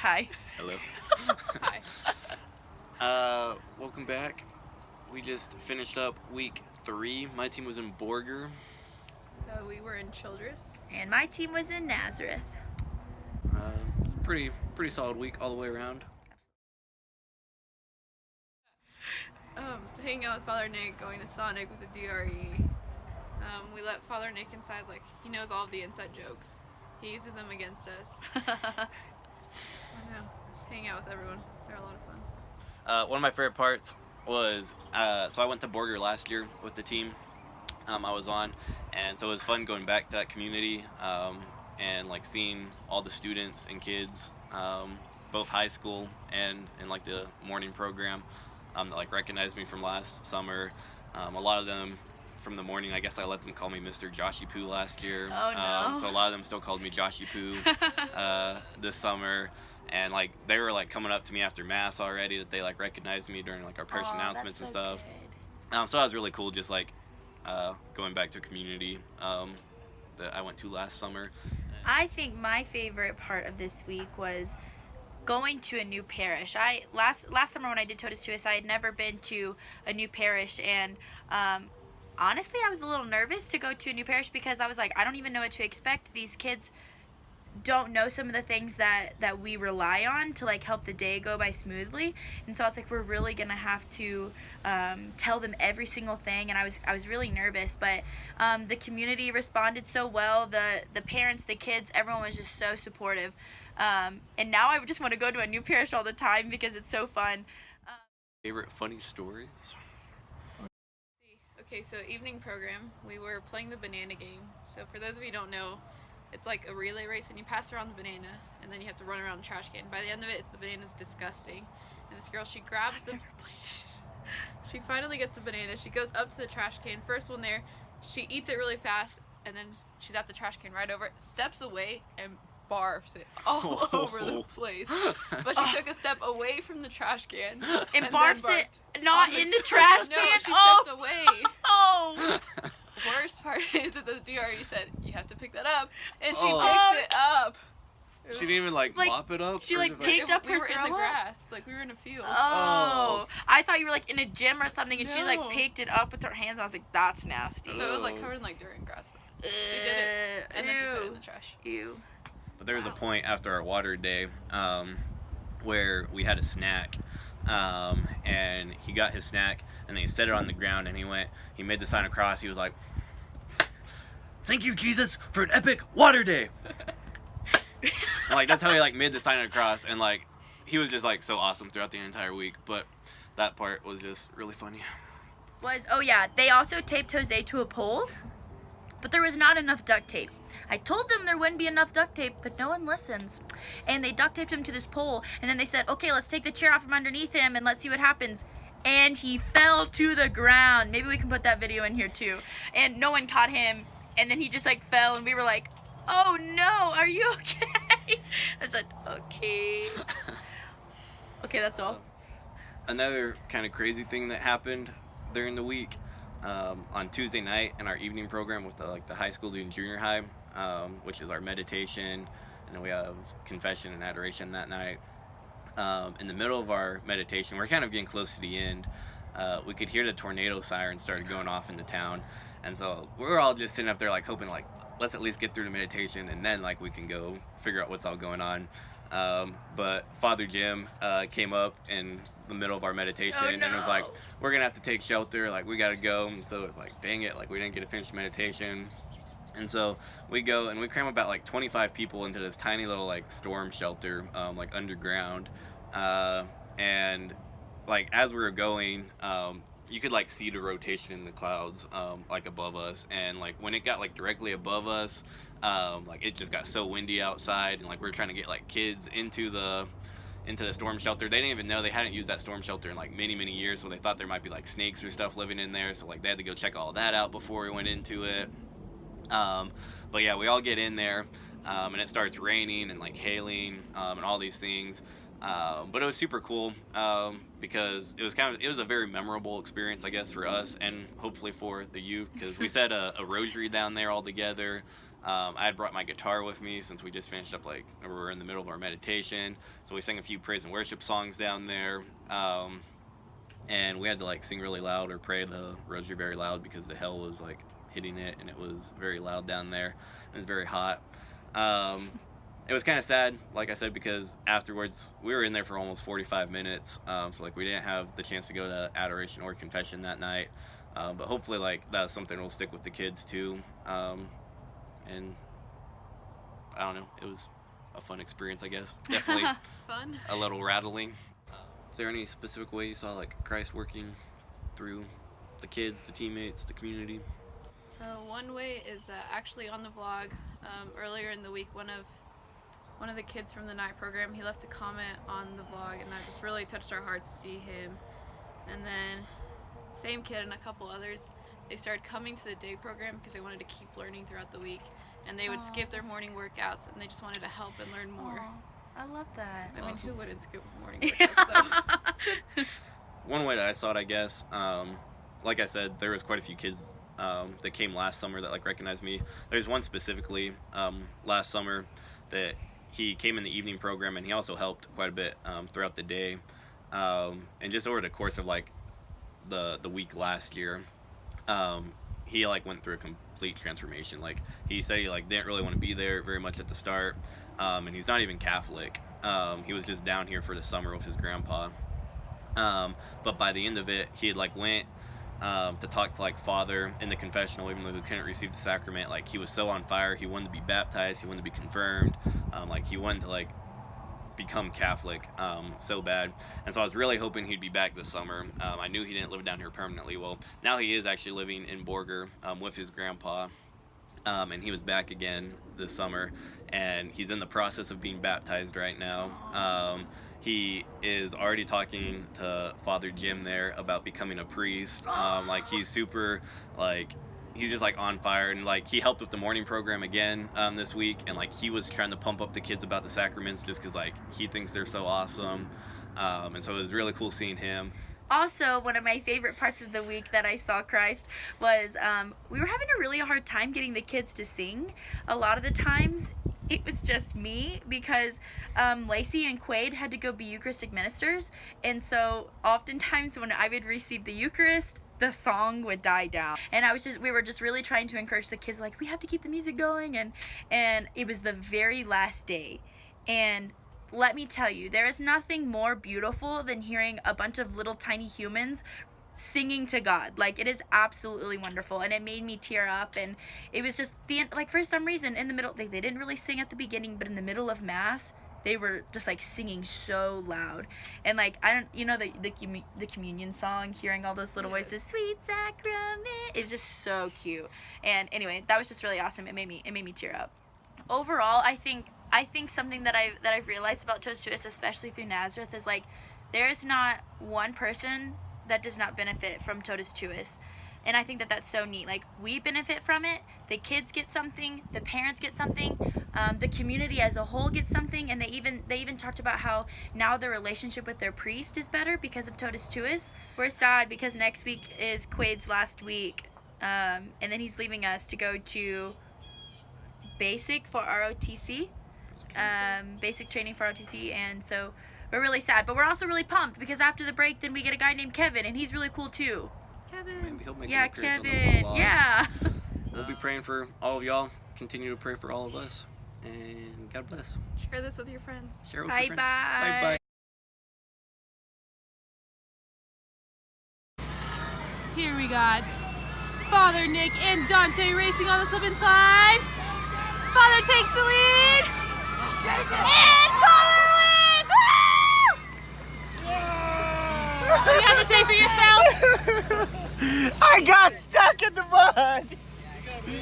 Hi. Hello. Hi. Welcome back. We just finished up week 3. My team was in Borger. We were in Childress. And my team was in Nazareth. Pretty solid week all the way around. Hanging out with Father Nick, going to Sonic with the DRE. We let Father Nick inside, like, he knows all of the inside jokes. He uses them against us. I know, just hang out with everyone. They're a lot of fun. One of my favorite parts was, so I went to Borger last year with the team I was on, and so it was fun going back to that community and like seeing all the students and kids, both high school and in like the morning program, that like recognized me from last summer. A lot of them from the morning, I guess I let them call me Mr. Joshy Poo last year. Oh, no. So a lot of them still called me Joshy Poo this summer. And like they were like coming up to me after mass already, that they like recognized me during like our parish announcements and stuff. So that was really cool, just like going back to a community that I went to last summer. I think my favorite part of this week was going to a new parish. Last summer when I did Totus Tuus, I had never been to a new parish, and honestly I was a little nervous to go to a new parish because I was like, I don't even know what to expect. These kids don't know some of the things that we rely on to like help the day go by smoothly, and so I was like, we're really gonna have to tell them every single thing, and I was really nervous, but the community responded so well. The parents, the kids, everyone was just so supportive, and now I just want to go to a new parish all the time because it's so fun. Favorite funny stories? Okay, so evening program, we were playing the banana game. So for those of you who don't know, it's like a relay race, and you pass around the banana, and then you have to run around the trash can. By the end of it, the banana's disgusting. And this girl, she grabs the... She finally gets the banana. She goes up to the trash can. First one there. She eats it really fast, and then she's at the trash can right over it, steps away, and barfs it all over the place. But she took a step away from the trash can. And barfs it not in the trash can? No, she stepped away. Oh! Worst part is that the DRE said, you have to pick that up, and she Oh. picks it up. She didn't even like mop it up? She or like just, picked up We her were in throw the up? grass, like we were in a field. Oh. I thought you were like in a gym or something, and she's like No. picked it up with her hands. I was like, that's nasty. So it was like covered in like dirt and grass, but she did it, and then she put it in the trash. Ew. But there was a point after our water day where we had a snack, and he got his snack, and then he set it on the ground, and he made the sign of cross. He was like, "Thank you, Jesus, for an epic water day." And, like, that's how he like made the sign of the cross, and like he was just like so awesome throughout the entire week. But that part was just really funny. Oh yeah, they also taped Jose to a pole, but there was not enough duct tape. I told them there wouldn't be enough duct tape, but no one listens. And they duct taped him to this pole, and then they said, okay, let's take the chair out from underneath him and let's see what happens. And he fell to the ground. Maybe we can put that video in here too. And no one caught him, and then he just like fell, and we were like, oh no, are you okay? I said, okay. Okay, that's all. Another kind of crazy thing that happened during the week, on Tuesday night in our evening program with the high school and junior high, which is our meditation, and then we have confession and adoration that night. In the middle of our meditation, we're kind of getting close to the end, we could hear the tornado siren started going off in the town, and so we're all just sitting up there like hoping like, let's at least get through the meditation and then like we can go figure out what's all going on. But Father Jim came up in the middle of our meditation and was like, we're gonna have to take shelter, like we gotta go. And so it's like, dang it, like we didn't get to finish meditation. And so we go and we cram about like 25 people into this tiny little like storm shelter, like underground, and like as we were going, you could like see the rotation in the clouds, like above us, and like when it got like directly above us, like it just got so windy outside, and like we were trying to get like kids into the storm shelter. They didn't even know, they hadn't used that storm shelter in like many years, so they thought there might be like snakes or stuff living in there, so like they had to go check all that out before we went into it. But yeah, we all get in there, and it starts raining and like hailing, and all these things. But it was super cool, because it was a very memorable experience, I guess, for us and hopefully for the youth, because we said a rosary down there all together. I had brought my guitar with me since we just finished up, like, we were in the middle of our meditation. So we sang a few praise and worship songs down there. And we had to, like, sing really loud or pray the rosary very loud because the hell was, like, hitting it, and it was very loud down there. It was very hot. It was kind of sad, like I said, because afterwards we were in there for almost 45 minutes. So, like, we didn't have the chance to go to adoration or confession that night. But hopefully, like, that's something that'll stick with the kids too. And I don't know, it was a fun experience, I guess. Definitely Fun. a little rattling. Is there any specific way you saw, like, Christ working through the kids, the teammates, the community? One way is that actually on the vlog earlier in the week, one of the kids from the night program, he left a comment on the vlog, and that just really touched our hearts to see him. And then same kid and a couple others, they started coming to the day program because they wanted to keep learning throughout the week, and they would skip their morning workouts, and they just wanted to help and learn more. I love that. I mean, awesome. who wouldn't skip morning workouts? So. One way that I saw it, I guess, like I said, there was quite a few kids that came last summer that, like, recognized me. There's one specifically last summer that he came in the evening program, and he also helped quite a bit throughout the day. And just over the course of, like, the week last year, he, like, went through a complete transformation. Like, he said he, like, didn't really want to be there very much at the start, and he's not even Catholic. He was just down here for the summer with his grandpa. But by the end of it, he had, like, went to talk to, like, Father in the confessional, even though he couldn't receive the sacrament. Like, he was so on fire. He wanted to be baptized. He wanted to be confirmed. Like, he wanted to, like, become Catholic so bad. And so I was really hoping he'd be back this summer. I knew he didn't live down here permanently. Well, now he is actually living in Borger with his grandpa. And he was back again this summer, and he's in the process of being baptized right now. He is already talking to Father Jim there about becoming a priest. Like, he's super, like, he's just, like, on fire, and, like, he helped with the morning program again this week, and, like, he was trying to pump up the kids about the sacraments just because, like, he thinks they're so awesome. And so it was really cool seeing him. Also, one of my favorite parts of the week that I saw Christ was we were having a really hard time getting the kids to sing. A lot of the times it was just me because Lacey and Quaid had to go be Eucharistic ministers, and so oftentimes when I would receive the Eucharist, the song would die down, and we were just really trying to encourage the kids, like, we have to keep the music going, and it was the very last day, and let me tell you, there is nothing more beautiful than hearing a bunch of little tiny humans singing to God. Like, it is absolutely wonderful, and it made me tear up. And it was just like, for some reason in the middle, they didn't really sing at the beginning, but in the middle of Mass they were just, like, singing so loud. And, like, I don't, you know, the communion song, hearing all those little voices, sweet sacrament, is just so cute. And anyway, that was just really awesome. It made me tear up. Overall, I think something that I've realized about Toast to Us, especially through Nazareth, is, like, there is not one person that does not benefit from Totus Tuus. And I think that that's so neat. Like, we benefit from it, the kids get something, the parents get something, the community as a whole gets something, and they even talked about how now their relationship with their priest is better because of Totus Tuus. We're sad because next week is Quaid's last week, and then he's leaving us to go to basic for ROTC, basic training for ROTC, and so we're really sad, but we're also really pumped because after the break, then we get a guy named Kevin, and he's really cool too. Kevin. Maybe he'll make Yeah, an appearance on the Kevin. vlog. Yeah. We'll be praying for all of y'all. Continue to pray for all of us, and God bless. Share this with your friends. Share with Bye your friends. bye. Bye. Here we got Father Nick and Dante racing on the slip inside. Father takes the lead. And Father wins! Woo! What do you have to say for yourself? I got stuck in the mud!